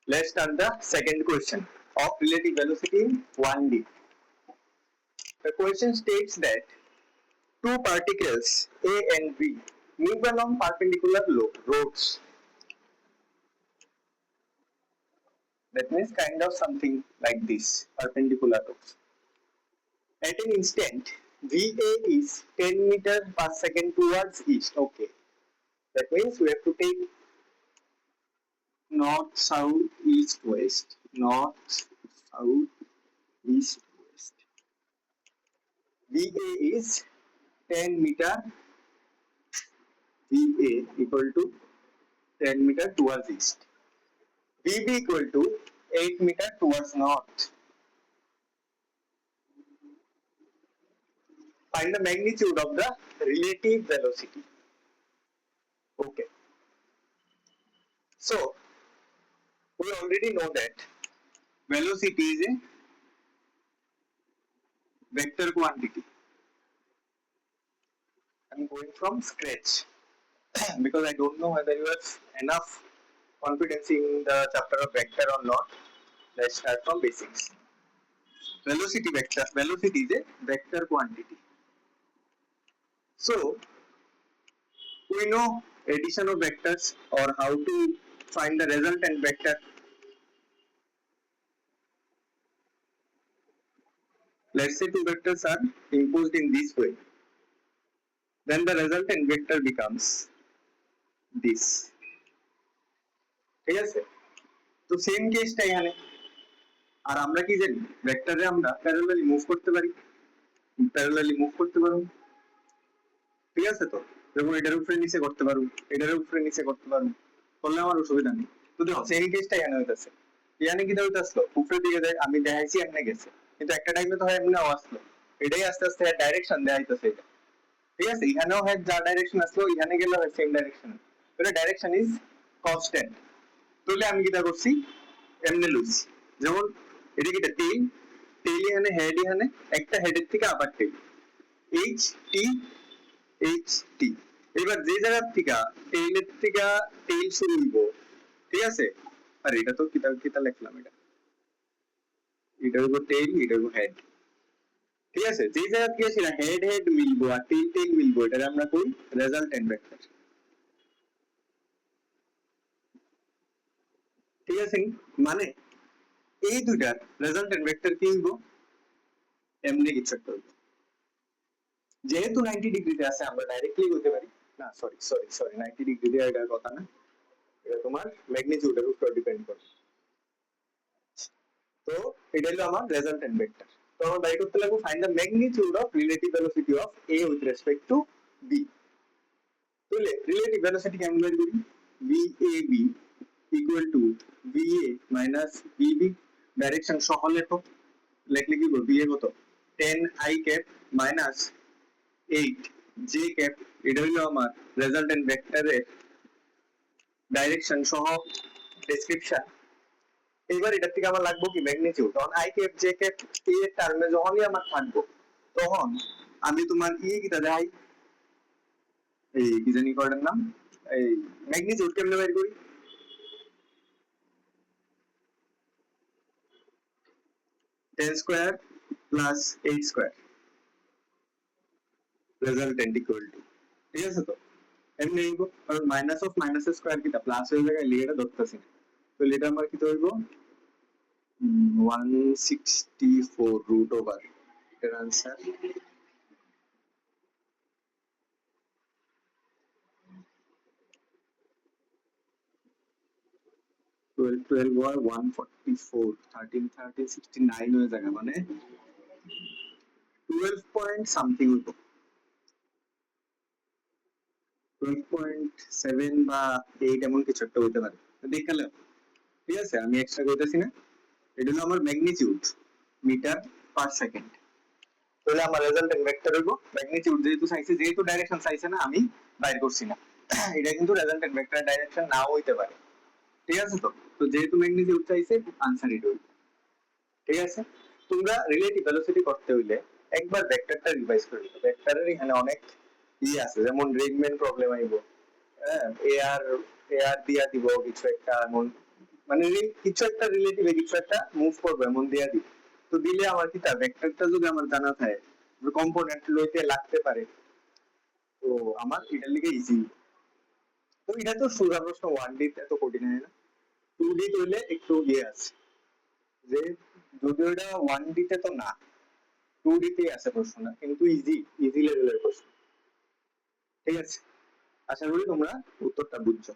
Let's start the second question of relative velocity in 1D. The question states that two particles A and B move along perpendicular roads. That means kind of something like this, perpendicular roads. At an instant, VA is 10 meter per second towards east. Okay. That means we have to take north, south, east, west. North, south, east, west. VA is 10 meter. VA equal to 10 meter towards east. VB equal to 8 meter towards north. Find the magnitude of the relative velocity. Okay. So, we already know that velocity is a vector quantity. I'm going from scratch because I don't know whether you have enough confidence in the chapter of vector or not. Let's start from basics. Velocity vector. Velocity is a vector quantity. So, we know addition of vectors or how to find the resultant vector. Let's say two vectors are imposed in this way. Then the resultant vector becomes this. ঠিক আছে? তো same কেসটা এখানে আর আমরা কি জানি ভেক্টরে আমরা parallelly move করতে পারি ঠিক আছে তো যেমন এটার উপরে নিচে করতে পারো এটার উপরে নিচে করতে পারো করলে আমার অসুবিধা নেই তো দেখো সেম কেসটা এখানে হইতাছে এখানে কি হইতাছিল উপরের দিকে যায় আমি দেখাইছি এখানে গেছে কিন্তু একটা টাইমে তো হয় এমনি আসলো এটাই আস্তে আস্তে ডাইরেকশন দেয়া হইতাছে এটা ঠিক আছে এখানেও হয় যা ডাইরেকশন আসলো এখানে গেলে হয় সেম ডাইরেকশন এটা ডাইরেকশন ইজ কনস্ট্যান্ট তাহলে আমি কিটা করছি এমনি লইছি যেমন এটা কিটা টেইল টেইল এখানে হেড এখানে একটা হেডের থেকে আবার tail H T H T এবার যে জায়গা থেকে টেইলের থেকে টেইল শুরু হইব ঠিক আছে আর এটা তো কিটা কিটা লিখলাম এটা হইব টেইল এটা হইব হেড ঠিক আছে যে জায়গা থেকে সেটা হেড হেড মিলবো আর টেইল টেইল মিলবো এটা আমরা কই রেজাল্টেন্ট ভেক্টর ঠিক আছে মানে এই দুইটার রেজাল্টেন্ট ভেক্টর কি হইব এমনি কিছু একটা হইব যেহেতু 90 ডিগ্রিতে আছে আমরা ডাইরেক্টলি বলতে পারি না সরি 90 ডিগ্রি দিয়ে এটার কথা না এটা তোমার ম্যাগনিটিউডের উপর ডিপেন্ড করে তো এটা হলো আমার রেজাল্টেন্ট ভেক্টর তো আমরা বাই করতে লাগবে find the magnitude of relative velocity of A with respect to B তাহলে রিলেটিভ ভেলোসিটি কেমন বের করি VAB equal to VA minus BB direction সহ লেখো লিখলে কি হবে BA কত 10 I cap minus 8 J cap এটা হলো আমার রেজাল্টেন্ট ভেক্টরের ডাইরেকশন সহ ডেসক্রিপশন এবার এটা থেকে আমার লাগবে কি ম্যাগনিটিউড তখন I ক্যাপ J ক্যাপ এর টার্মে যখনই আমার থাকবো তখন আমি তোমার কিটা দেখাই এই কি জানি কোডের নাম এই ম্যাগনিটিউড কেমনে বের করি ten square plus 8 square resultant equal to ঠিক আছে তো এমনি নিব কারণ মাইনাস অফ মাইনাস স্কয়ার কিটা প্লাস হয়ে যায় লিয়েটা ধরতেছি না তো এটা আমার কি হইব 164 রুট ওভার এর आंसर 12 और 144 13 13 69 হয়ে যাবে মানে 12 পয়েন্ট সামথিং হইব 12.7 বা 8 এমন কিছু একটা হতে পারে দেখালে ঠিক আছে আমি এক্সট্রা কইতাছি না এটা হলো আমার ম্যাগনিটিউড মিটার পার সেকেন্ড তাহলে আমার রেজাল্টেন্ট ভেক্টর হইব ম্যাগনিটিউড যেহেতু ডাইরেকশন চাইছে না আমি বাইর করছি না এটা কিন্তু রেজাল্টেন্ট ভেক্টর ডাইরেকশন নাও হইতে পারে ঠিক আছে তো তো যেহেতু ম্যাগনিটিউড চাইছে आंसर এটা হইব ঠিক আছে তোমরা রিলেটিভ ভেলোসিটি করতে হইলে একবার ভেক্টরটা রিভাইজ করে নিও ভেক্টরের এখানে অনেক আছে যেমন রেগম্যান প্রবলেম আইবো হ্যাঁ এআর এআর দিয়া দিব কিছু একটা এমন, মানে কিছু একটা রিলেটিভে কিছু একটা মুভ করবে এমন দিয়া দিব। তো দিলে আমার কি তা ভেক্টরটা যদি আমার জানা থাকে, কম্পোনেন্ট লইতে লাগতে পারে, তো আমার এটার লিগে ইজি। তো এটা তো সোজা প্রশ্ন, 1D এত কঠিন হয় না। 2D হইলে একটু ইয়ে আছে, যে যদিও এটা 1D তে তো না, 2D তে আছে প্রশ্নটা, কিন্তু ইজি, ইজি লেভেলের প্রশ্ন। ঠিক আছে, আশা করি তোমরা উত্তরটা বুঝছো।